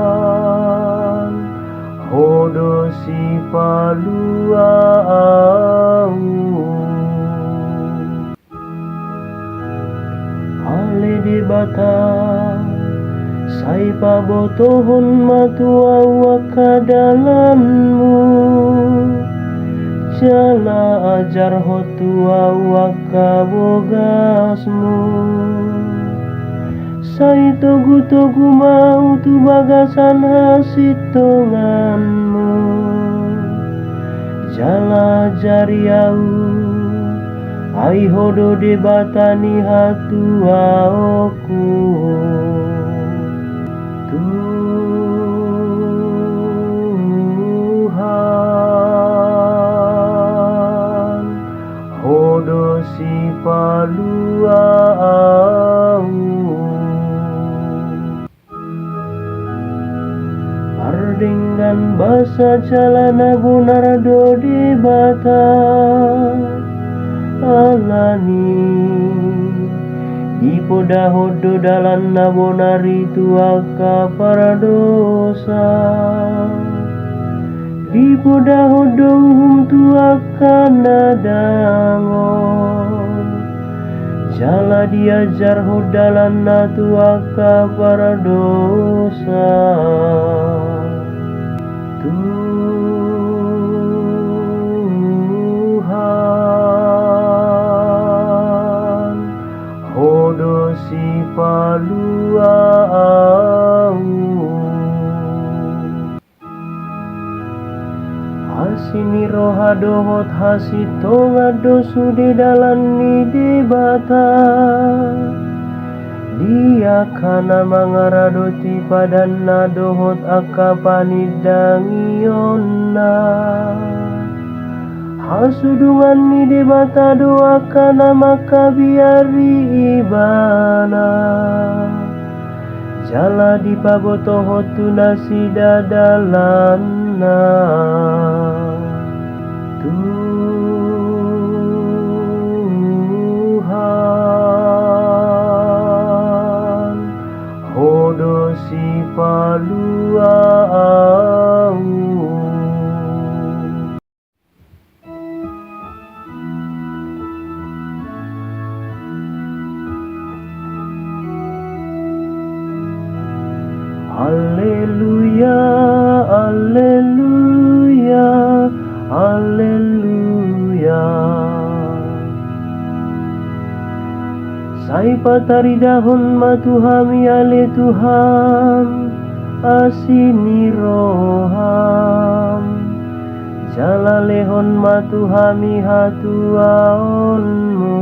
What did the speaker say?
Tuhan hodo si palua au ale di bata sai pabotohon matua waka dalanmu jala ajar hotua waka bogasmu sai togu mau tu bagasan hasitonganmu jala jariau ai hodo de batani hatua oku Tuhan hodo si palua au pardinggan basa jalana bonardo di bata alani ipoda hodo dalan nabonari tuaka paradosa ipoda hodo hum tuaka nadangon jala diajar hodalan na tuaka paradosa Tuhan hodo si palua au hasini roha dohot hasitonga dosu di dalan ni di bata dia kana mangaradoti padanna dohot akapani dangionna hasudungan ni di bata doa kana makabiari ibana jala di pabotohot tunasi dadalanna Tuhan hodo si palua au Haleluya, haleluya, haleluya. Sai patari dahon matuhami ale Tuhan asini roham jala lehon matuhami hatuaonmu